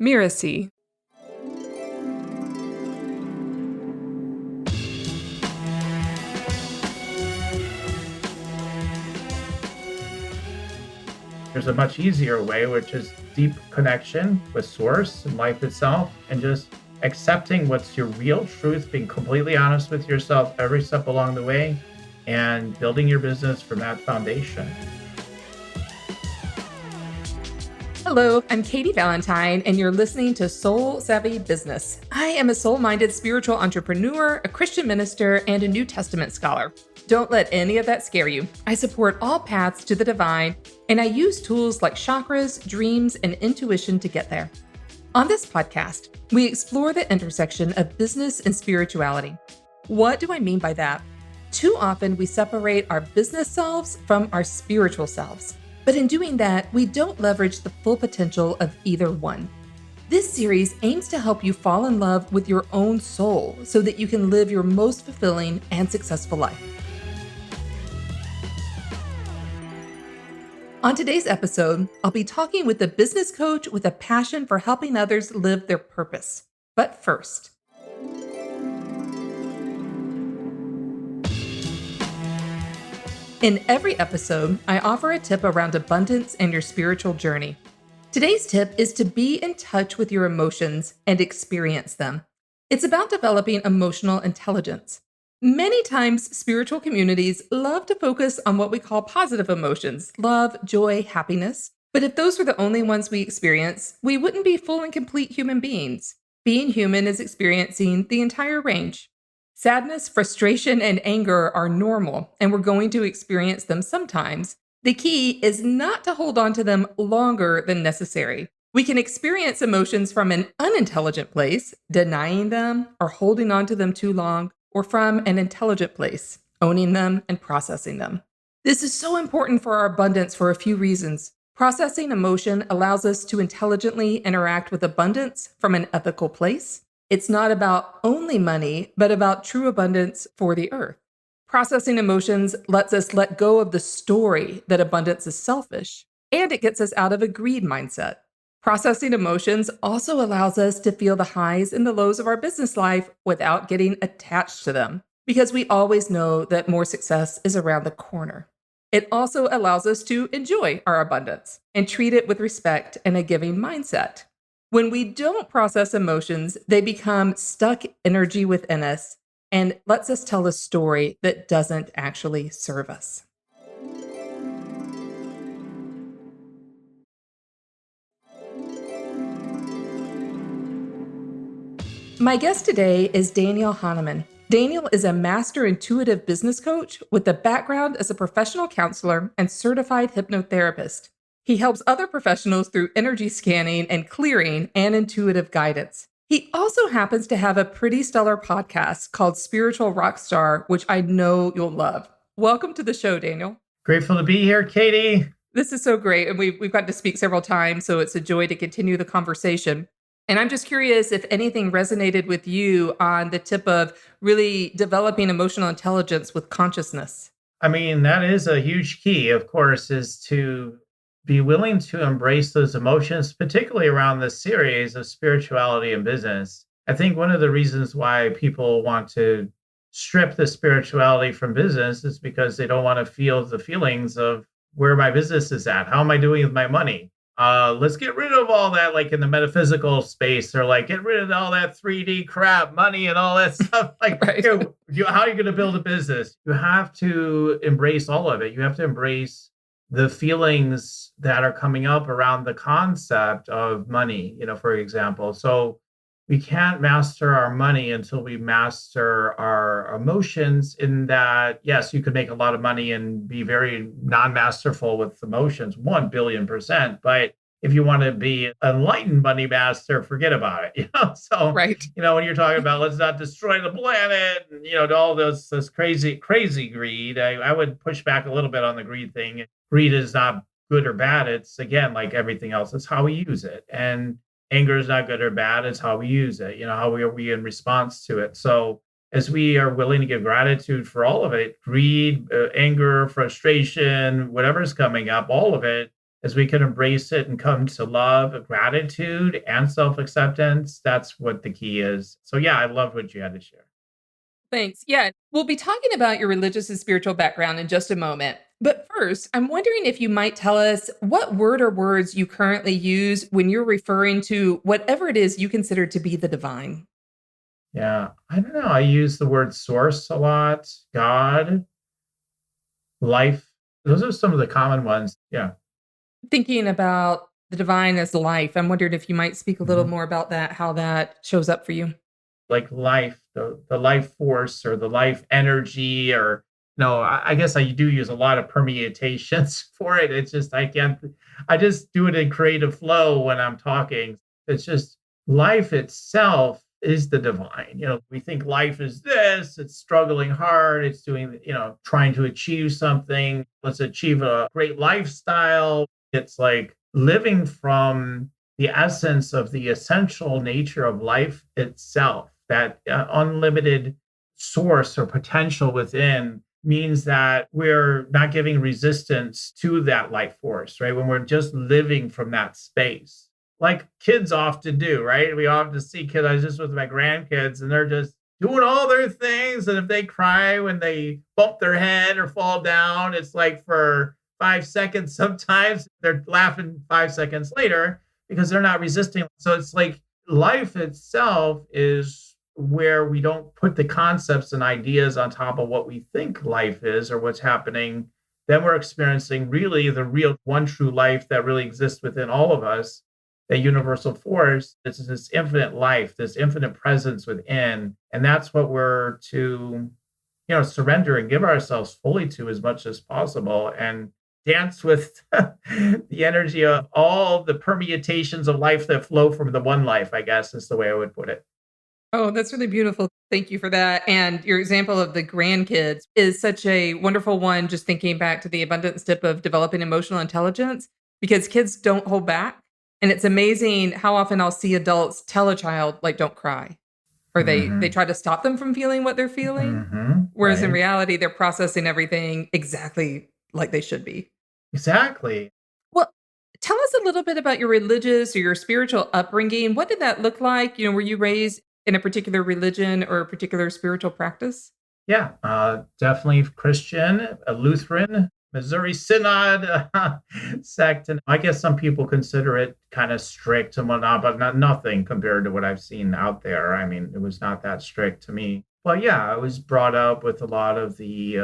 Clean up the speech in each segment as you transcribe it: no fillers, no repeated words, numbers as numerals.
Mirasee. There's a much easier way, which is deep connection with source and life itself, and just accepting what's your real truth, being completely honest with yourself every step along the way, and building your business from that foundation. Hello, I'm Katy Valentine, and you're listening to Soul Savvy Business. I am a soul-minded spiritual entrepreneur, a Christian minister, and a New Testament scholar. Don't let any of that scare you. I support all paths to the divine, and I use tools like chakras, dreams, and intuition to get there. On this podcast, we explore the intersection of business and spirituality. What do I mean by that? Too often, we separate our business selves from our spiritual selves. But in doing that, we don't leverage the full potential of either one. This series aims to help you fall in love with your own soul so that you can live your most fulfilling and successful life. On today's episode, I'll be talking with a business coach with a passion for helping others live their purpose. But first, in every episode, I offer a tip around abundance and your spiritual journey. Today's tip is to be in touch with your emotions and experience them. It's about developing emotional intelligence. Many times, spiritual communities love to focus on what we call positive emotions, love, joy, happiness. But if those were the only ones we experience, we wouldn't be full and complete human beings. Being human is experiencing the entire range. Sadness, frustration, and anger are normal, and we're going to experience them sometimes. The key is not to hold on to them longer than necessary. We can experience emotions from an unintelligent place, denying them or holding on to them too long, or from an intelligent place, owning them and processing them. This is so important for our abundance for a few reasons. Processing emotion allows us to intelligently interact with abundance from an ethical place. It's not about only money, but about true abundance for the earth. Processing emotions lets us let go of the story that abundance is selfish, and it gets us out of a greed mindset. Processing emotions also allows us to feel the highs and the lows of our business life without getting attached to them, because we always know that more success is around the corner. It also allows us to enjoy our abundance and treat it with respect and a giving mindset. When we don't process emotions, they become stuck energy within us and lets us tell a story that doesn't actually serve us. My guest today is Daniel Hanneman. Daniel is a master intuitive business coach with a background as a professional counselor and certified hypnotherapist. He helps other professionals through energy scanning and clearing and intuitive guidance. He also happens to have a pretty stellar podcast called Spiritual Rockstar, which I know you'll love. Welcome to the show, Daniel. Grateful to be here, Katy. This is so great. And we've got to speak several times, so it's a joy to continue the conversation. And I'm just curious if anything resonated with you on the tip of really developing emotional intelligence with consciousness. I mean, that is a huge key, of course, is to be willing to embrace those emotions, particularly around this series of spirituality and business. I think one of the reasons why people want to strip the spirituality from business is because they don't want to feel the feelings of where my business is at. How am I doing with my money? Let's get rid of all that, like in the metaphysical space, or like get rid of all that 3D crap, money and all that stuff. Like, Right. How are you going to build a business? You have to embrace all of it. You have to embrace the feelings that are coming up around the concept of money, for example. So we can't master our money until we master our emotions, in that, yes, you could make a lot of money and be very non-masterful with emotions, 1 billion%. But if you want to be an enlightened money master, forget about it. So, Right. when you're talking about let's not destroy the planet and, all this crazy greed, I would push back a little bit on the greed thing. Greed is not good or bad. It's, again, like everything else, it's how we use it. And anger is not good or bad. It's how we use it, how are we in response to it. So as we are willing to give gratitude for all of it, greed, anger, frustration, whatever's coming up, all of it, as we can embrace it and come to love, gratitude, and self acceptance, that's what the key is. So, yeah, I love what you had to share. Thanks. Yeah, we'll be talking about your religious and spiritual background in just a moment. But first, I'm wondering if you might tell us what word or words you currently use when you're referring to whatever it is you consider to be the divine. Yeah, I don't know. I use the word source a lot, God, life. Those are some of the common ones. Yeah. Thinking about the divine as life, I'm wondering if you might speak a little Mhm. more about that, how that shows up for you. Like life, the life force or the life energy, or no, I guess I do use a lot of permutations for it. It's just I can't. I just do it in creative flow when I'm talking. It's just life itself is the divine. We think life is this. It's struggling hard. It's doing, trying to achieve something. Let's achieve a great lifestyle. It's like living from the essence of the essential nature of life itself, that unlimited source or potential within means that we're not giving resistance to that life force, right? When we're just living from that space, like kids often do, right? We often see kids. I was just with my grandkids and they're just doing all their things. And if they cry when they bump their head or fall down, it's like for 5 seconds. Sometimes they're laughing 5 seconds later because they're not resisting. So it's like life itself is where we don't put the concepts and ideas on top of what we think life is or what's happening. Then we're experiencing really the real one true life that really exists within all of us, a universal force. This is this infinite life, this infinite presence within. And that's what we're to, surrender and give ourselves fully to as much as possible and dance with the energy of all the permutations of life that flow from the one life, I guess is the way I would put it. Oh, that's really beautiful. Thank you for that. And your example of the grandkids is such a wonderful one, just thinking back to the abundance tip of developing emotional intelligence, because kids don't hold back. And it's amazing how often I'll see adults tell a child, like, don't cry, or they Hmm. try to stop them from feeling what they're feeling. Whereas in Right. reality, they're processing everything exactly like they should be. Exactly. Well, tell us a little bit about your religious or your spiritual upbringing. What did that look like? Were you raised in a particular religion or a particular spiritual practice? Yeah, definitely Christian, a Lutheran, Missouri Synod sect, and I guess some people consider it kind of strict and whatnot, but nothing compared to what I've seen out there. I mean, it was not that strict to me. But yeah, I was brought up with a lot of the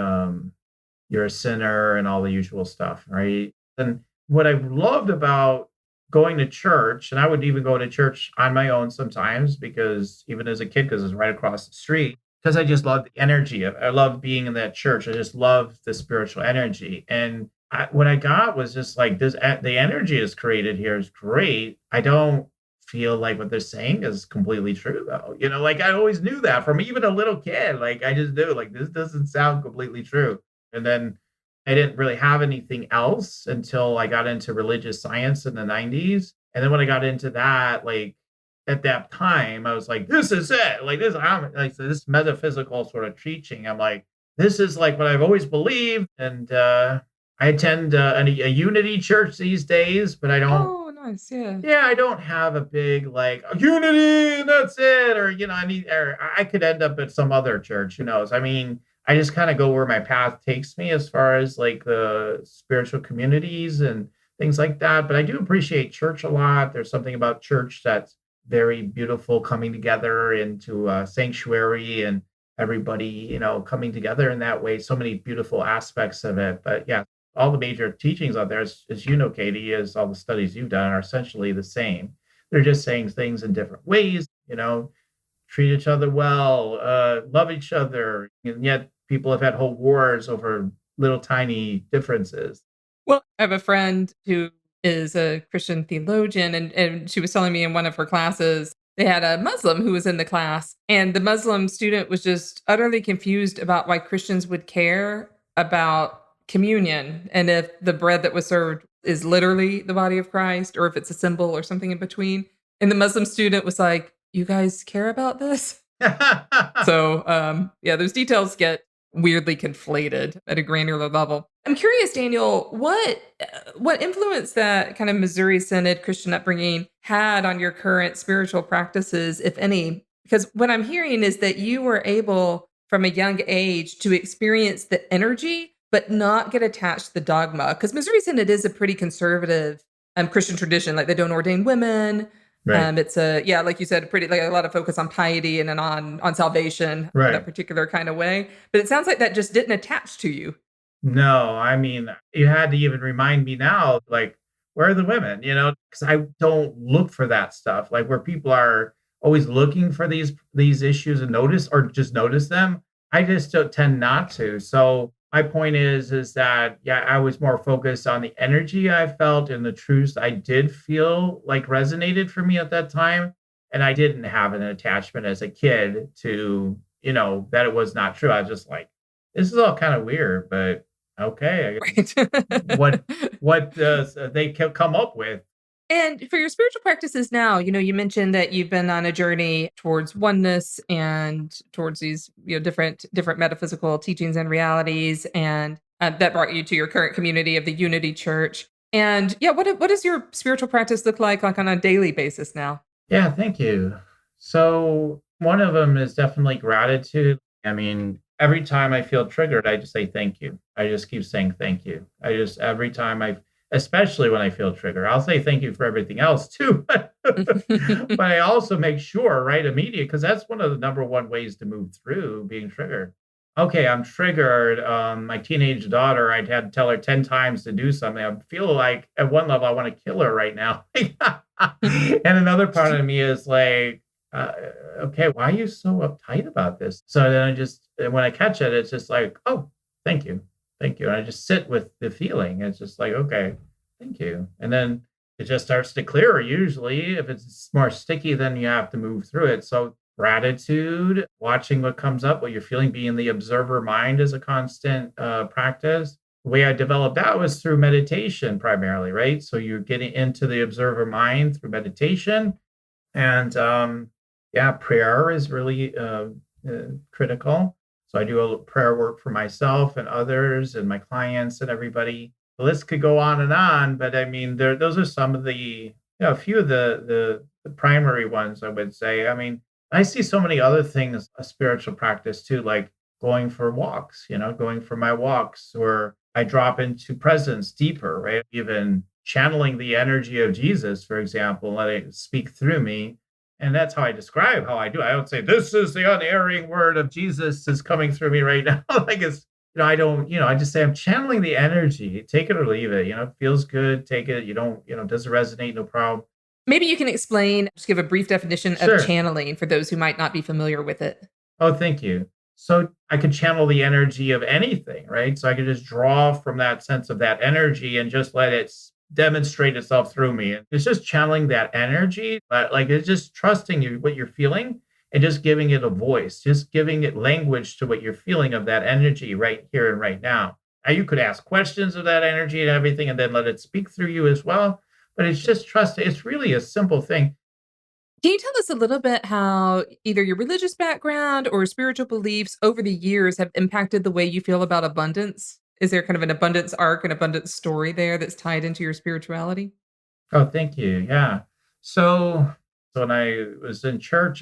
"you're a sinner" and all the usual stuff, right? And what I loved about going to church, and I would even go to church on my own sometimes because even as a kid, because it's right across the street, because I just love the energy. I love being in that church. I just love the spiritual energy. And what I got was just like this: the energy is created here is great. I don't feel like what they're saying is completely true, though. Like I always knew that from even a little kid. Like I just knew, like this doesn't sound completely true. And then I didn't really have anything else until I got into religious science in the 90s. And then when I got into that, like at that time, I was like, this is it. Like this, I'm like so this metaphysical sort of teaching. I'm like, this is like what I've always believed. And I attend a unity church these days, but I don't. Oh, nice. Yeah. Yeah, I don't have a big like unity and that's it, or or I could end up at some other church. Who knows? I mean, I just kind of go where my path takes me as far as like the spiritual communities and things like that. But I do appreciate church a lot. There's something about church that's very beautiful, coming together into a sanctuary and everybody, coming together in that way. So many beautiful aspects of it. But yeah, all the major teachings out there, as you know, Katie, as all the studies you've done are essentially the same. They're just saying things in different ways, treat each other well, love each other. And yet people have had whole wars over little tiny differences. Well, I have a friend who is a Christian theologian, and she was telling me in one of her classes, they had a Muslim who was in the class, and the Muslim student was just utterly confused about why Christians would care about communion and if the bread that was served is literally the body of Christ or if it's a symbol or something in between. And the Muslim student was like, "You guys care about this?" So, yeah, those details get weirdly conflated at a granular level. I'm curious, Daniel, what influence that kind of Missouri Synod Christian upbringing had on your current spiritual practices, if any? Because what I'm hearing is that you were able from a young age to experience the energy, but not get attached to the dogma. Because Missouri Synod is a pretty conservative Christian tradition. Like they don't ordain women. Right. It's like you said, pretty like a lot of focus on piety and then on salvation, that Right. particular kind of way. But it sounds like that just didn't attach to you. No, I mean, you had to even remind me now, like, where are the women? Because I don't look for that stuff. Like where people are always looking for these issues and just notice them. I just don't tend not to. So my point is that yeah, I was more focused on the energy I felt and the truths I did feel like resonated for me at that time. And I didn't have an attachment as a kid to, that it was not true. I was just like, this is all kind of weird, but okay, Right. what does they come up with? And for your spiritual practices now, you mentioned that you've been on a journey towards oneness and towards these, different metaphysical teachings and realities, and that brought you to your current community of the Unity Church. And yeah, what does your spiritual practice look like on a daily basis now? Yeah, thank you. So one of them is definitely gratitude. I mean, every time I feel triggered, I just say thank you. I just keep saying thank you. Every time especially when I feel triggered, I'll say thank you for everything else too. But I also make sure right immediate, because that's one of the number one ways to move through being triggered. Okay, I'm triggered. My teenage daughter, I'd had to tell her 10 times to do something. I feel like at one level, I want to kill her right now. And another part of me is like, okay, why are you so uptight about this? So then when I catch it, it's just like, oh, thank you. Thank you. And I just sit with the feeling. It's just like, okay, thank you. And then it just starts to clear usually. If it's more sticky, then you have to move through it. So gratitude, watching what comes up, what you're feeling, being the observer mind is a constant practice. The way I developed that was through meditation primarily, right? So you're getting into the observer mind through meditation. And yeah, prayer is really critical. So I do a prayer work for myself and others and my clients and everybody. The list could go on and on, but I mean, those are some of a few of the primary ones, I would say. I mean, I see so many other things, a spiritual practice too, like going for walks, going for my walks, or I drop into presence deeper, right? Even channeling the energy of Jesus, for example, letting it speak through me. And that's how I describe how I do. I don't say, this is the unerring word of Jesus is coming through me right now. Like it's, I don't, I just say I'm channeling the energy. Take it or leave it. It feels good. Take it. You don't, does it resonate? No problem. Maybe you can just give a brief definition of Sure. channeling for those who might not be familiar with it. Oh, thank you. So I could channel the energy of anything, right? So I could just draw from that sense of that energy and just let it demonstrate itself through me. And it's just channeling that energy, but like it's just trusting you, what you're feeling, and just giving it a voice, just giving it language to what you're feeling of that energy right here and right now. Now you could ask questions of that energy and everything, and then let it speak through you as well. But it's just trust. It's really a simple thing. Can you tell us a little bit how either your religious background or spiritual beliefs over the years have impacted the way you feel about abundance? Is there kind of an abundance arc, an abundance story there that's tied into your spirituality? Oh, thank you. Yeah. So when I was in church,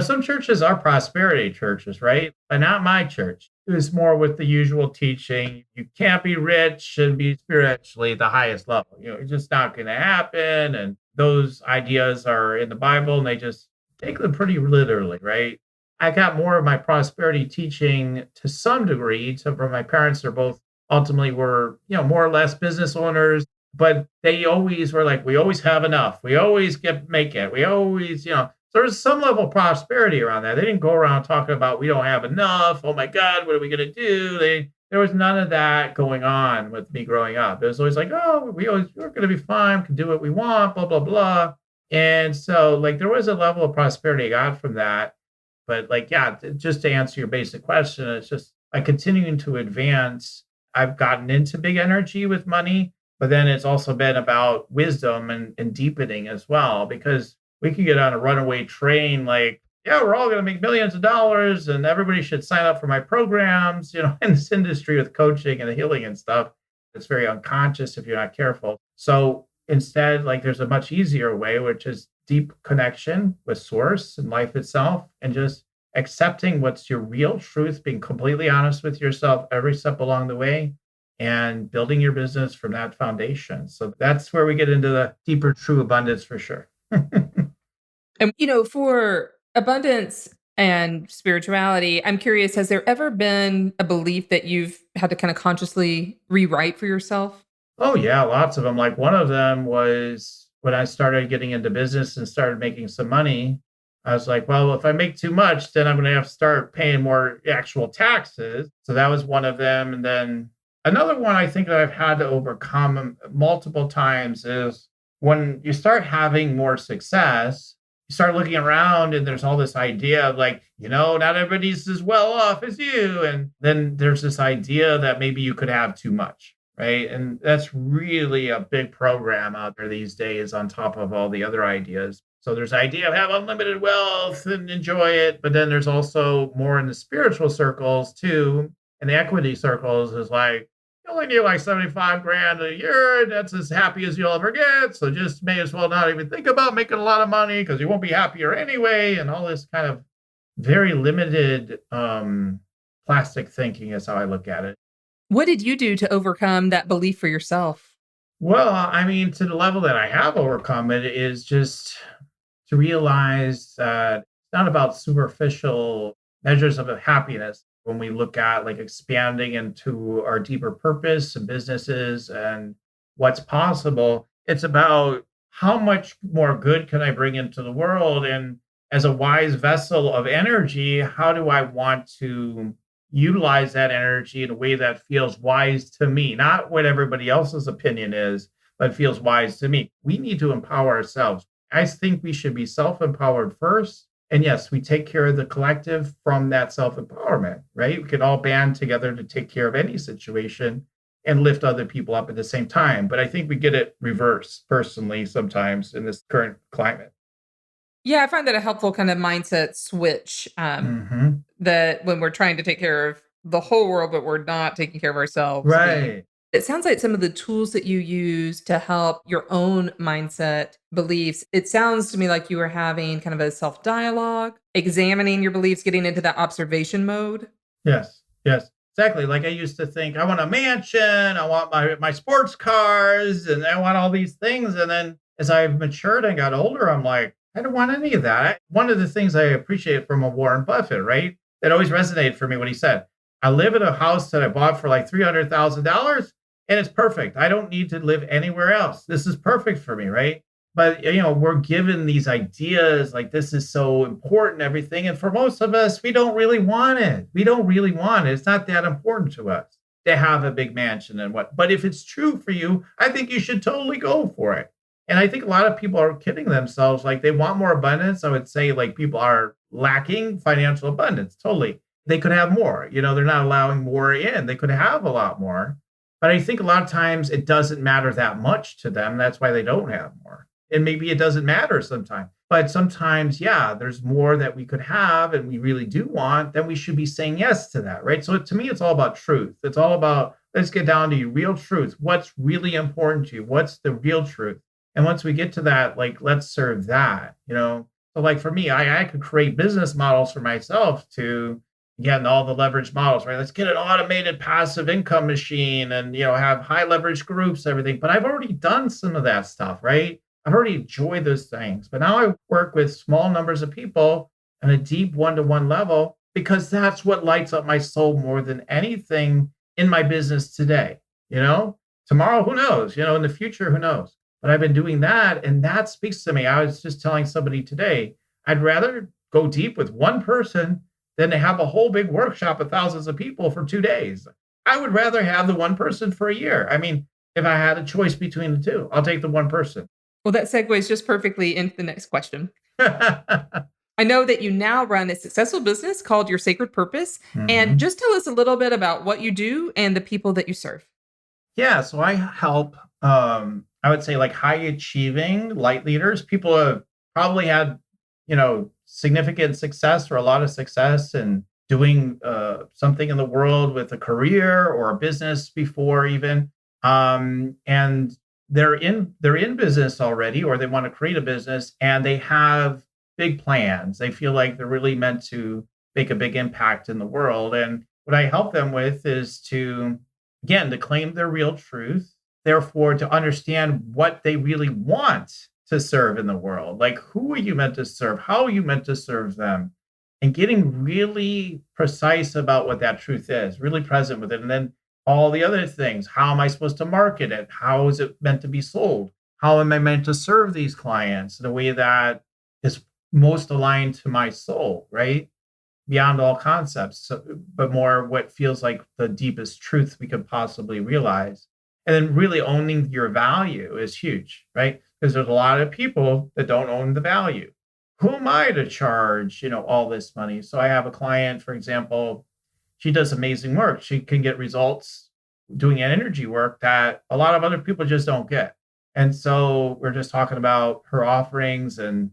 some churches are prosperity churches, right? But not my church. It was more with the usual teaching. You can't be rich and be spiritually the highest level. It's just not going to happen. And those ideas are in the Bible and they just take them pretty literally, right? I got more of my prosperity teaching to some degree from my parents. They're both ultimately were, more or less business owners, but they always were like, we always have enough. We always make it. We always, so there's some level of prosperity around that. They didn't go around talking about we don't have enough. Oh my God, what are we going to do? There was none of that going on with me growing up. It was always like, oh, we're going to be fine. We can do what we want, blah, blah, blah. And so like there was a level of prosperity I got from that. But like, yeah, just to answer your basic question, it's just by continuing to advance, I've gotten into big energy with money, but then it's also been about wisdom and deepening as well, because we could get on a runaway train like yeah, we're all going to make millions of dollars and everybody should sign up for my programs, in this industry with coaching and healing and stuff. It's very unconscious if you're not careful. So instead, like there's a much easier way, which is deep connection with source and life itself and just accepting what's your real truth, being completely honest with yourself every step along the way and building your business from that foundation. So that's where we get into the deeper, true abundance for sure. And, for abundance and spirituality, I'm curious, has there ever been a belief that you've had to kind of consciously rewrite for yourself? Oh, yeah, lots of them. Like one of them was when I started getting into business and started making some money. I was like, well, if I make too much, then I'm going to have to start paying more actual taxes. So that was one of them. And then another one I think that I've had to overcome multiple times is when you start having more success, you start looking around and there's all this idea of like, not everybody's as well off as you. And then there's this idea that maybe you could have too much. Right. And that's really a big program out there these days on top of all the other ideas. So there's the idea of have unlimited wealth and enjoy it. But then there's also more in the spiritual circles too. And the equity circles is like, you only need like 75 grand a year. And that's as happy as you'll ever get. So just may as well not even think about making a lot of money because you won't be happier anyway. And all this kind of very limited plastic thinking is how I look at it. What did you do to overcome that belief for yourself? Well, I mean, to the level that I have overcome it is just to realize that it's not about superficial measures of happiness when we look at like expanding into our deeper purpose and businesses and what's possible. It's about how much more good can I bring into the world? And as a wise vessel of energy, how do I want to utilize that energy in a way that feels wise to me, not what everybody else's opinion is, but feels wise to me. We need to empower ourselves. I think we should be self empowered first. And yes, we take care of the collective from that self empowerment, right? We can all band together to take care of any situation and lift other people up at the same time. But I think we get it reversed personally sometimes in this current climate. Yeah, I find that a helpful kind of mindset switch, Hmm. that when we're trying to take care of the whole world, but we're not taking care of ourselves. Right. It sounds like some of the tools that you use to help your own mindset beliefs, it sounds to me like you were having kind of a self dialogue, examining your beliefs, getting into that observation mode. Yes, yes, exactly. Like I used to think, I want a mansion, I want my sports cars, and I want all these things. And then as I've matured and got older, I'm like, I don't want any of that. One of the things I appreciate from a Warren Buffett, right? That always resonated for me when he said, I live in a house that I bought for like $300,000 and it's perfect. I don't need to live anywhere else. This is perfect for me, right? But we're given these ideas like this is so important, everything. And for most of us, we don't really want it. We don't really want it. It's not that important to us to have a big mansion and what. But if it's true for you, I think you should totally go for it. And I think a lot of people are kidding themselves. Like they want more abundance. I would say like people are lacking financial abundance. Totally. They could have more. They're not allowing more in. They could have a lot more. But I think a lot of times it doesn't matter that much to them. That's why they don't have more. And maybe it doesn't matter sometimes. But sometimes, yeah, there's more that we could have and we really do want, then we should be saying yes to that, right? So to me, it's all about truth. It's all about, let's get down to your real truth. What's really important to you? What's the real truth? And once we get to that, like, let's serve that. So like for me, I could create business models for myself to, again, all the leverage models, right? Let's get an automated passive income machine and, have high leverage groups, everything. But I've already done some of that stuff, right? I've already enjoyed those things. But now I work with small numbers of people on a deep one-to-one level because that's what lights up my soul more than anything in my business today. Tomorrow, who knows? In the future, who knows? But I've been doing that and that speaks to me. I was just telling somebody today, I'd rather go deep with one person than to have a whole big workshop of thousands of people for 2 days. I would rather have the one person for a year. I mean, if I had a choice between the two, I'll take the one person. Well, that segues just perfectly into the next question. I know that you now run a successful business called Your Sacred Purpose. And Mhm. just tell us a little bit about what you do and the people that you serve. Yeah, so I help, I would say like high achieving light leaders. People have probably had significant success or a lot of success and doing something in the world with a career or a business before even, and they're in business already, or they want to create a business, and they have big plans. They feel like they're really meant to make a big impact in the world. And what I help them with is to, again, to claim their real truth, therefore to understand what they really want to serve in the world. Like, who are you meant to serve? How are you meant to serve them? And getting really precise about what that truth is, really present with it. And then all the other things. How am I supposed to market it? How is it meant to be sold? How am I meant to serve these clients in a way that is most aligned to my soul, right? Beyond all concepts, but more what feels like the deepest truth we could possibly realize. And then really owning your value is huge, right? Because there's a lot of people that don't own the value. Who am I to charge, all this money? So I have a client, for example, she does amazing work. She can get results doing energy work that a lot of other people just don't get. And so we're just talking about her offerings, and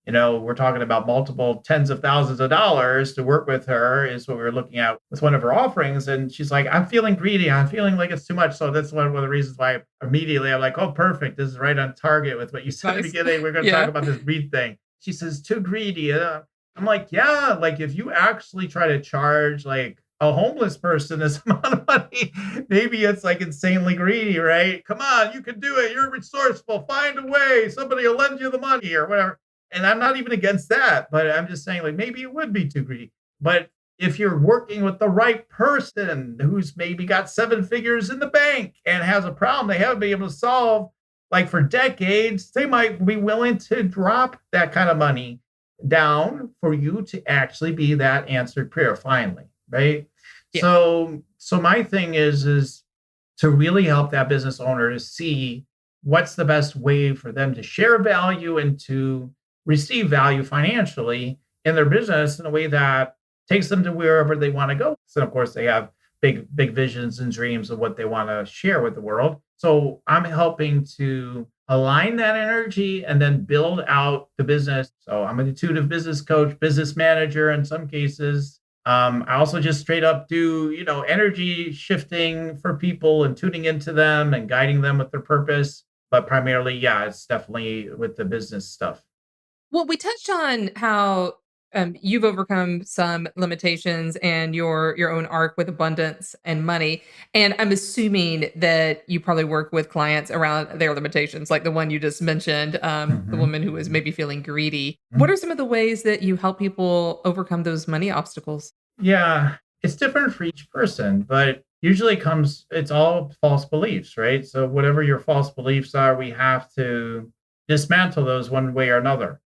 we're talking about multiple tens of thousands of dollars to work with her is what we're looking at with one of her offerings. And she's like, I'm feeling greedy. I'm feeling like it's too much. So that's one of the reasons why immediately I'm like, oh, perfect. This is right on target with what you said at the Nice. beginning. We're going to talk Yeah. about this greed thing. She says, too greedy. I'm like, yeah, like if you actually try to charge like a homeless person this amount of money, maybe it's like insanely greedy, right? Come on, you can do it. You're resourceful. Find a way. Somebody will lend you the money or whatever. And I'm not even against that, but I'm just saying, like, maybe it would be too greedy. But if you're working with the right person who's maybe got seven figures in the bank and has a problem they haven't been able to solve, like for decades, they might be willing to drop that kind of money down for you to actually be that answered prayer finally, right? Yeah. So my thing is to really help that business owner to see what's the best way for them to share value and to receive value financially in their business in a way that takes them to wherever they want to go. So of course they have big visions and dreams of what they want to share with the world. So I'm helping to align that energy and then build out the business. So I'm an intuitive business coach, business manager in some cases. I also just straight up do, energy shifting for people and tuning into them and guiding them with their purpose. But primarily, yeah, it's definitely with the business stuff. Well, we touched on how you've overcome some limitations and your own arc with abundance and money. And I'm assuming that you probably work with clients around their limitations, like the one you just mentioned, the Mhm, woman who was mhm, maybe feeling greedy. What mhm. are some of the ways that you help people overcome those money obstacles? Yeah, it's different for each person, but usually it's all false beliefs, right? So whatever your false beliefs are, we have to dismantle those one way or another.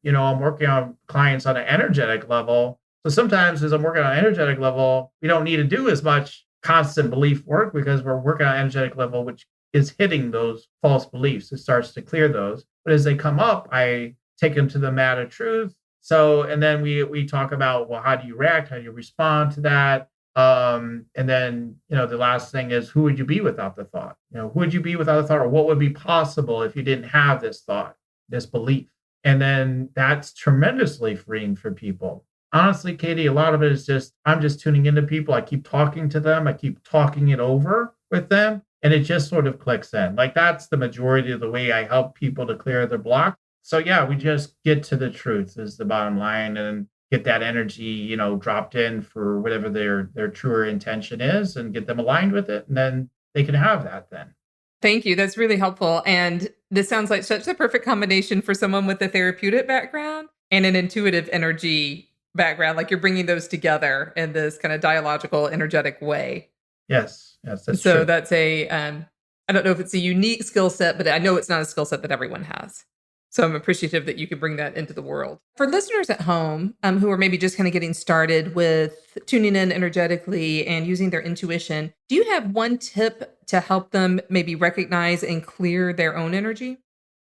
I'm working on clients on an energetic level. So sometimes as I'm working on an energetic level, we don't need to do as much constant belief work because we're working on an energetic level, which is hitting those false beliefs. It starts to clear those. But as they come up, I take them to the mat of truth. So, and then we talk about, well, how do you react? How do you respond to that? And then, the last thing is, who would you be without the thought? Who would you be without the thought, or what would be possible if you didn't have this thought, this belief? And then that's tremendously freeing for people. Honestly, Katie, a lot of it is just, I'm just tuning into people. I keep talking to them. I keep talking it over with them. And it just sort of clicks in. Like that's the majority of the way I help people to clear their block. So yeah, we just get to the truth is the bottom line and get that energy, dropped in for whatever their truer intention is and get them aligned with it. And then they can have that then. Thank you. That's really helpful. And this sounds like such a perfect combination for someone with a therapeutic background and an intuitive energy background. Like you're bringing those together in this kind of dialogical, energetic way. Yes, yes, that's So true. that's I don't know if it's a unique skill set, but I know it's not a skill set that everyone has. So I'm appreciative that you could bring that into the world. For listeners at home who are maybe just kind of getting started with tuning in energetically and using their intuition, do you have one tip to help them maybe recognize and clear their own energy?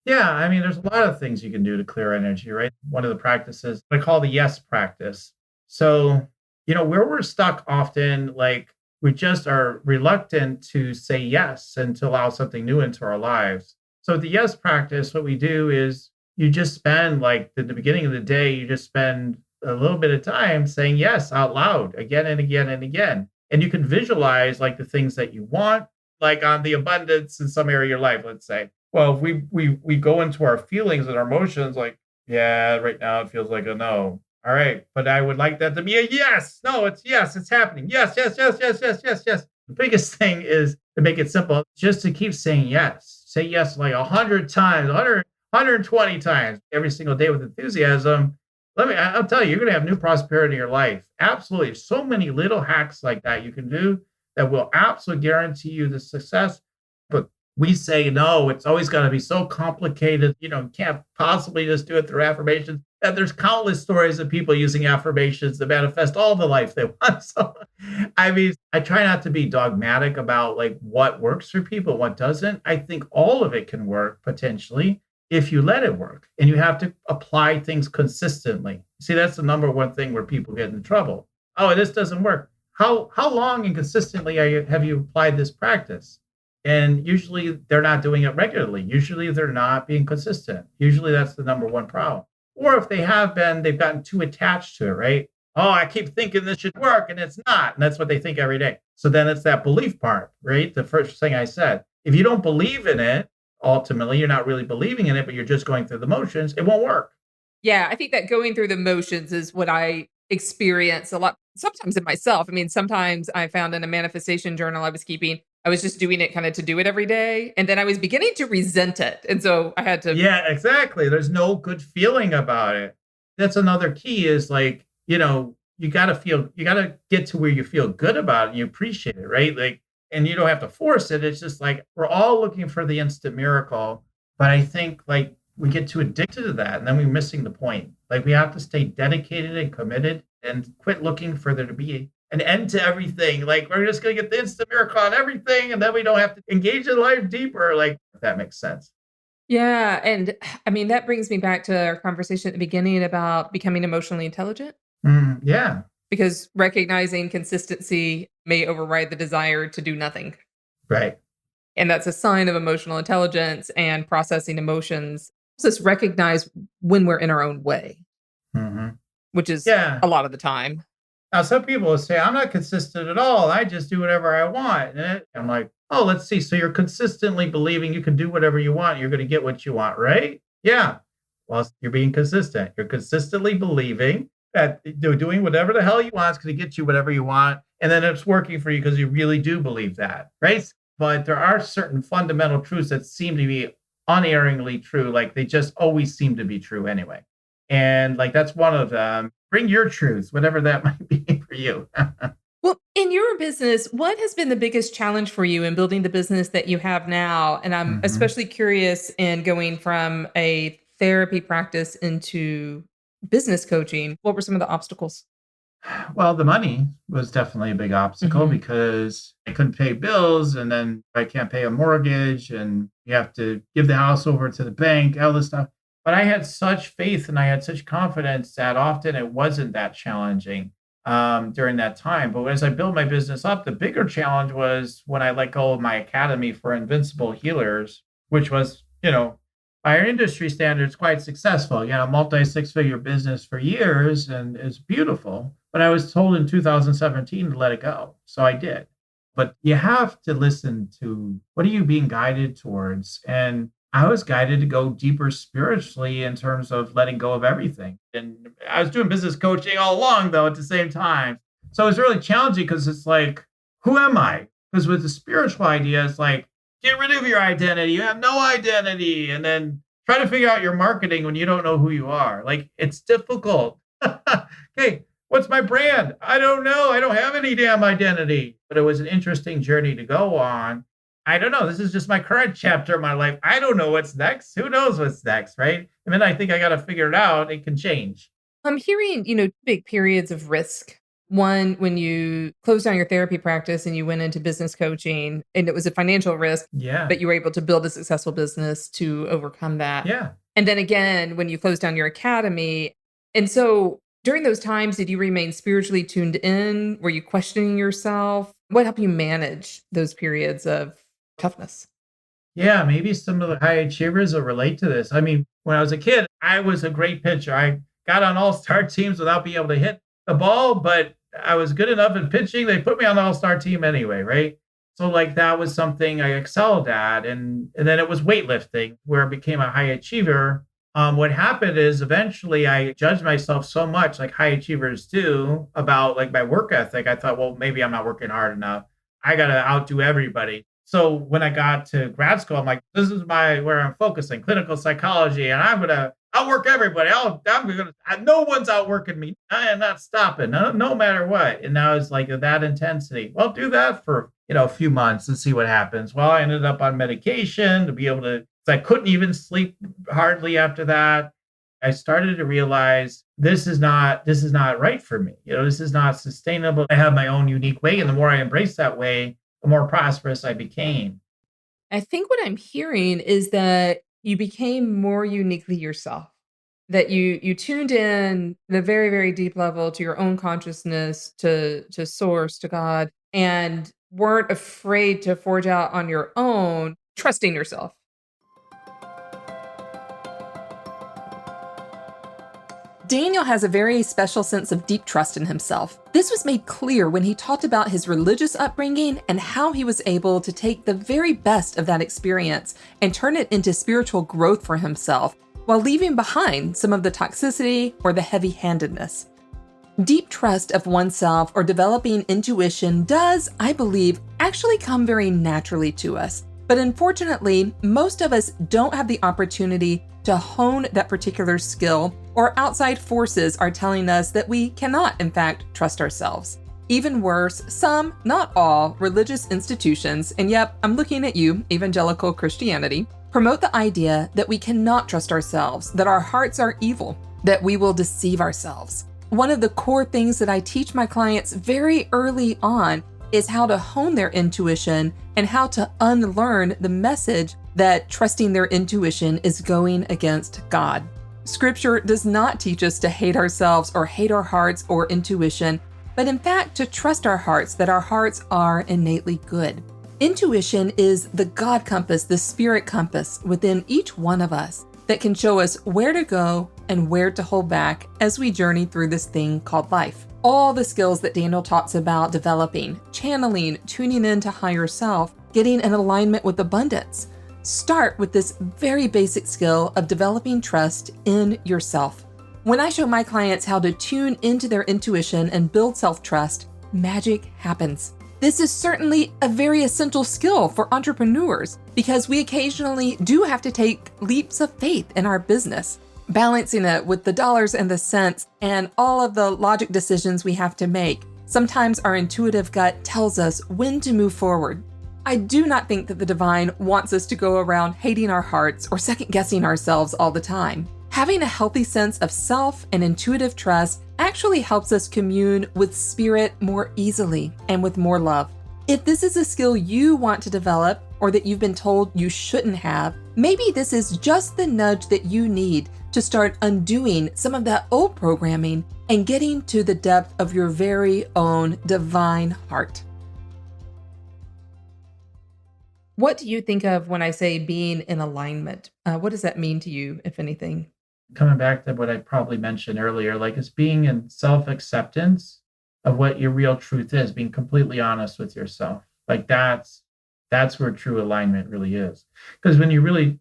Yeah, I mean, there's a lot of things you can do to clear energy, right? One of the practices I call the yes practice. So, where we're stuck often, like we just are reluctant to say yes and to allow something new into our lives. So, the yes practice, what we do is, you just spend like at the beginning of the day, you just spend a little bit of time saying yes out loud again and again and again. And you can visualize like the things that you want, like on the abundance in some area of your life, let's say. Well, if we go into our feelings and our emotions, like, yeah, right now it feels like a no. All right, but I would like that to be a yes. No, it's yes, it's happening. Yes, yes, yes, yes, yes, yes, yes. The biggest thing is to make it simple, just to keep saying yes. Say yes like 100 times, 120 times every single day with enthusiasm. I'll tell you, you're going to have new prosperity in your life. Absolutely. So many little hacks like that you can do that will absolutely guarantee you the success. But we say, no, it's always got to be so complicated. You can't possibly just do it through affirmations. And there's countless stories of people using affirmations to manifest all the life they want. So, I mean, I try not to be dogmatic about like what works for people, what doesn't. I think all of it can work potentially if you let it work, and you have to apply things consistently. See, that's the number one thing where people get in trouble. Oh, this doesn't work. How long and consistently have you applied this practice? And usually they're not doing it regularly. Usually they're not being consistent. Usually that's the number one problem. Or if they have been, they've gotten too attached to it, right? Oh, I keep thinking this should work and it's not. And that's what they think every day. So then it's that belief part, right? The first thing I said. If you don't believe in it, ultimately, you're not really believing in it, but you're just going through the motions, it won't work. Yeah, I think that going through the motions is what I experience a lot sometimes in myself. I mean, sometimes I found in a manifestation journal I was keeping, I was just doing it kind of to do it every day. And then I was beginning to resent it. And so I had to, Yeah, exactly. There's no good feeling about it. That's another key is like, you got to get to where you feel good about it and you appreciate it, right? Like, and you don't have to force it. It's just like we're all looking for the instant miracle. But I think like we get too addicted to that and then we're missing the point. Like we have to stay dedicated and committed and quit looking for there to be an end to everything. Like we're just going to get the instant miracle on everything and then we don't have to engage in life deeper. Like if that makes sense. yeah. And I mean, that brings me back to our conversation at the beginning about becoming emotionally intelligent Yeah, because recognizing consistency may override the desire to do nothing. right. And that's a sign of emotional intelligence and processing emotions. Helps us recognize when we're in our own way, hmm which is Yeah. a lot of the time. Now, some people will say, I'm not consistent at all. I just do whatever I want. I'm like, oh, let's see. So you're consistently believing you can do whatever you want. You're going to get what you want, right? Yeah. Well, you're being consistent. You're consistently believing that doing whatever the hell you want is going to get you whatever you want. And then it's working for you because you really do believe that, right? But there are certain fundamental truths that seem to be unerringly true. Like they just always seem to be true anyway. And like that's one of them. Bring your truth, whatever that might be for you. Well, in your business, what has been the biggest challenge for you in building the business that you have now? And I'm hmm especially curious in going from a therapy practice into business coaching. What were some of the obstacles? Well, the money was definitely a big obstacle Hmm. because I couldn't pay bills and then I can't pay a mortgage and you have to give the house over to the bank, all this stuff. But I had such faith and I had such confidence that often it wasn't that challenging during that time. But as I built my business up, the bigger challenge was when I let go of my academy for invincible healers, which was, by our industry standards, quite successful. Multi six figure business for years and it's beautiful. But I was told in 2017 to let it go. So I did. But you have to listen to what are you being guided towards? And I was guided to go deeper spiritually in terms of letting go of everything. And I was doing business coaching all along, though, at the same time. So it was really challenging because it's like, who am I? Because with the spiritual idea, it's like, get rid of your identity. You have no identity. And then try to figure out your marketing when you don't know who you are. Like, it's difficult. Okay, what's my brand? I don't know. I don't have any damn identity. But it was an interesting journey to go on. I don't know. This is just my current chapter of my life. I don't know what's next. Who knows what's next, right? And then I think I got to figure it out. It can change. I'm hearing, big periods of risk. One, when you closed down your therapy practice and you went into business coaching, and it was a financial risk, Yeah. but you were able to build a successful business to overcome that. Yeah. And then again, when you closed down your academy. And so during those times, did you remain spiritually tuned in? Were you questioning yourself? What helped you manage those periods of toughness? Yeah. Maybe some of the high achievers will relate to this. I mean, when I was a kid, I was a great pitcher. I got on all-star teams without being able to hit the ball, but I was good enough at pitching. They put me on the all-star team anyway, right? So like that was something I excelled at. And then it was weightlifting where I became a high achiever. What happened is eventually I judged myself so much like high achievers do about like my work ethic. I thought, well, maybe I'm not working hard enough. I got to outdo everybody. So when I got to grad school, I'm like, this is where I'm focusing, clinical psychology, and I'm gonna outwork everybody. No one's outworking me. I am not stopping, no matter what. And now it's like that intensity. Well, do that for a few months and see what happens. Well, I ended up on medication to be able to. I couldn't even sleep hardly after that. I started to realize this is not right for me. This is not sustainable. I have my own unique way, and the more I embrace that way, the more prosperous I became. I think what I'm hearing is that you became more uniquely yourself. That you tuned in at a very, very deep level to your own consciousness, to source, to God, and weren't afraid to forge out on your own, trusting yourself. Daniel has a very special sense of deep trust in himself. This was made clear when he talked about his religious upbringing and how he was able to take the very best of that experience and turn it into spiritual growth for himself, while leaving behind some of the toxicity or the heavy-handedness. Deep trust of oneself or developing intuition does, I believe, actually come very naturally to us. But unfortunately, most of us don't have the opportunity to hone that particular skill, or outside forces are telling us that we cannot, in fact, trust ourselves. Even worse, some, not all, religious institutions, and yep, I'm looking at you, evangelical Christianity, promote the idea that we cannot trust ourselves, that our hearts are evil, that we will deceive ourselves. One of the core things that I teach my clients very early on is how to hone their intuition and how to unlearn the message that trusting their intuition is going against God. Scripture does not teach us to hate ourselves or hate our hearts or intuition, but in fact to trust our hearts, that our hearts are innately good. Intuition is the God compass, the spirit compass within each one of us that can show us where to go and where to hold back as we journey through this thing called life. All the skills that Daniel talks about developing, channeling, tuning into higher self, getting in alignment with abundance, start with this very basic skill of developing trust in yourself. When I show my clients how to tune into their intuition and build self-trust, magic happens. This is certainly a very essential skill for entrepreneurs because we occasionally do have to take leaps of faith in our business, balancing it with the dollars and the cents and all of the logic decisions we have to make. Sometimes our intuitive gut tells us when to move forward. I do not think that the divine wants us to go around hating our hearts or second-guessing ourselves all the time. Having a healthy sense of self and intuitive trust actually helps us commune with spirit more easily and with more love. If this is a skill you want to develop or that you've been told you shouldn't have, maybe this is just the nudge that you need to start undoing some of that old programming and getting to the depth of your very own divine heart. What do you think of when I say being in alignment? What does that mean to you, if anything? Coming back to what I probably mentioned earlier, like it's being in self-acceptance of what your real truth is, being completely honest with yourself. Like that's where true alignment really is. Because when you're really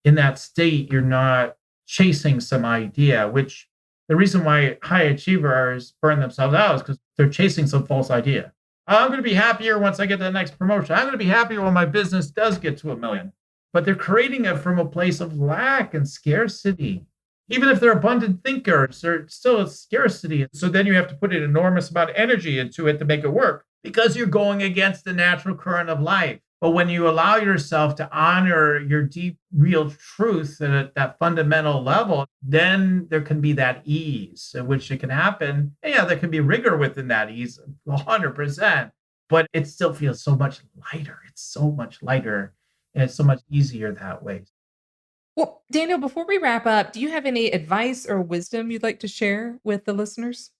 in that state, you're not chasing some idea, which the reason why high achievers burn themselves out is because they're chasing some false idea. I'm going to be happier once I get the next promotion. I'm going to be happier when my business does get to 1 million. But they're creating it from a place of lack and scarcity. Even if they're abundant thinkers, there's still a scarcity. So then you have to put an enormous amount of energy into it to make it work because you're going against the natural current of life. But when you allow yourself to honor your deep, real truth at that fundamental level, then there can be that ease in which it can happen. And yeah, there can be rigor within that ease, 100%. But it still feels so much lighter. It's so much lighter and it's so much easier that way. Well, Daniel, before we wrap up, do you have any advice or wisdom you'd like to share with the listeners?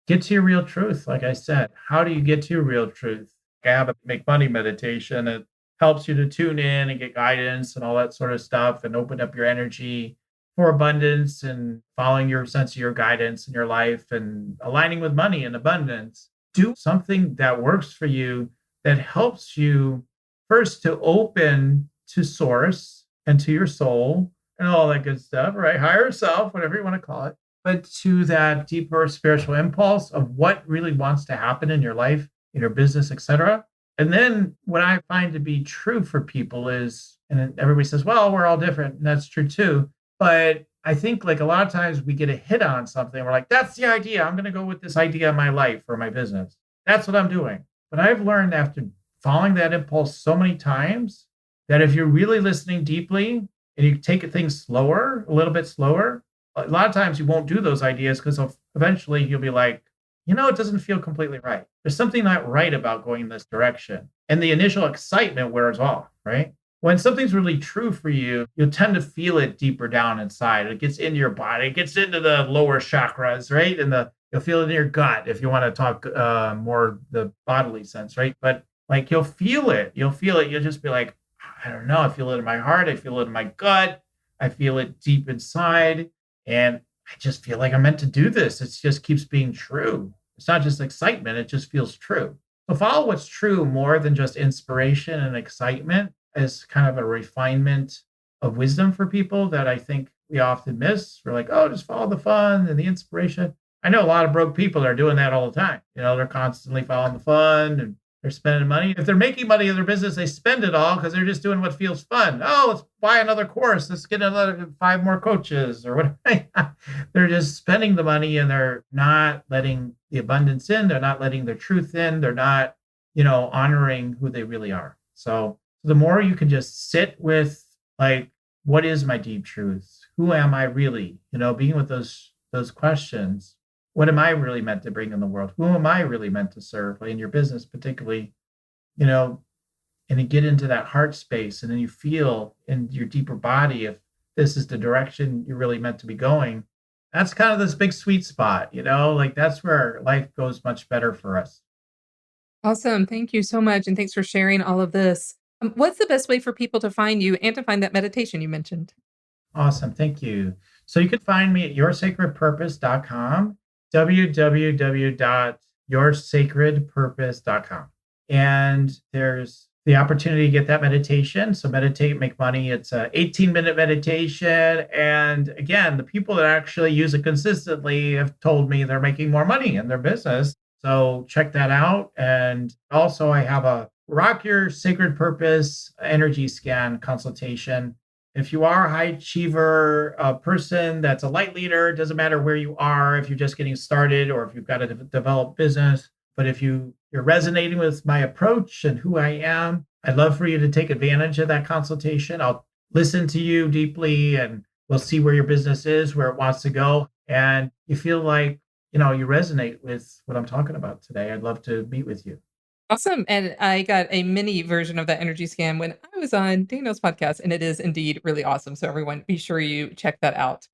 Get to your real truth. Like I said, how do you get to your real truth? I have a make money meditation. It helps you to tune in and get guidance and all that sort of stuff and open up your energy. for abundance and following your sense of your guidance in your life and aligning with money and abundance, do something that works for you that helps you first to open to source and to your soul and all that good stuff, right? Higher self, whatever you want to call it, but to that deeper spiritual impulse of what really wants to happen in your life, in your business, etc. And then what I find to be true for people is, and everybody says, well, we're all different. And that's true too. But I think like a lot of times we get a hit on something. We're like, that's the idea. I'm going to go with this idea in my life or my business. That's what I'm doing. But I've learned after following that impulse so many times that if you're really listening deeply and you take things slower, a little bit slower, a lot of times you won't do those ideas because eventually you'll be like, it doesn't feel completely right. There's something not right about going in this direction. And the initial excitement wears off, right? When something's really true for you, you'll tend to feel it deeper down inside. It gets into your body. It gets into the lower chakras, right? And you'll feel it in your gut if you want to talk more the bodily sense, right? But like you'll feel it. You'll just be like, I don't know. I feel it in my heart. I feel it in my gut. I feel it deep inside. And I just feel like I'm meant to do this. It just keeps being true. It's not just excitement. It just feels true. So follow what's true more than just inspiration and excitement as kind of a refinement of wisdom for people that I think we often miss. We're like, oh, just follow the fun and the inspiration. I know a lot of broke people are doing that all the time. They're constantly following the fun and they're spending money. If they're making money in their business, they spend it all because they're just doing what feels fun. Oh, let's buy another course. Let's get another 5 more coaches or whatever. They're just spending the money and they're not letting the abundance in. They're not letting their truth in. They're not, honoring who they really are. So the more you can just sit with like, what is my deep truth? Who am I really? Being with those questions. What am I really meant to bring in the world? Who am I really meant to serve? Like in your business, particularly, and then get into that heart space. And then you feel in your deeper body if this is the direction you're really meant to be going. That's kind of this big sweet spot, like that's where life goes much better for us. Awesome. Thank you so much. And thanks for sharing all of this. What's the best way for people to find you and to find that meditation you mentioned? Awesome. Thank you. So you can find me at yoursacredpurpose.com, www.yoursacredpurpose.com. And there's the opportunity to get that meditation. So meditate, make money. It's a 18-minute meditation. And again, the people that actually use it consistently have told me they're making more money in their business. So check that out. And also I have a Rock Your Sacred Purpose energy scan consultation. If you are a high achiever, a person that's a light leader, it doesn't matter where you are, if you're just getting started or if you've got to develop business. But if you're resonating with my approach and who I am, I'd love for you to take advantage of that consultation. I'll listen to you deeply and we'll see where your business is, where it wants to go. And you feel like, you resonate with what I'm talking about today. I'd love to meet with you. Awesome. And I got a mini version of that energy scan when I was on Daniel's podcast, and it is indeed really awesome. So everyone, be sure you check that out.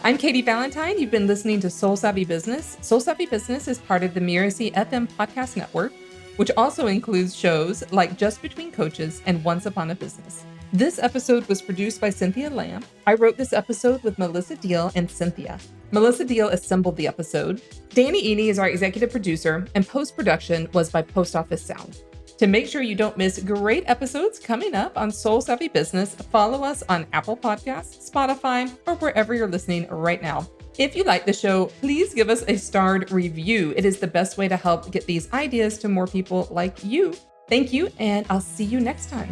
I'm Katy Valentine. You've been listening to Soul Savvy Business. Soul Savvy Business is part of the Mirasee FM podcast network, which also includes shows like Just Between Coaches and Once Upon a Business. This episode was produced by Cynthia Lamb. I wrote this episode with Melissa Deal and Cynthia. Melissa Deal assembled the episode. Danny Eni is our executive producer, and post-production was by Post Office Sound. To make sure you don't miss great episodes coming up on Soul Savvy Business, follow us on Apple Podcasts, Spotify, or wherever you're listening right now. If you like the show, please give us a starred review. It is the best way to help get these ideas to more people like you. Thank you, and I'll see you next time.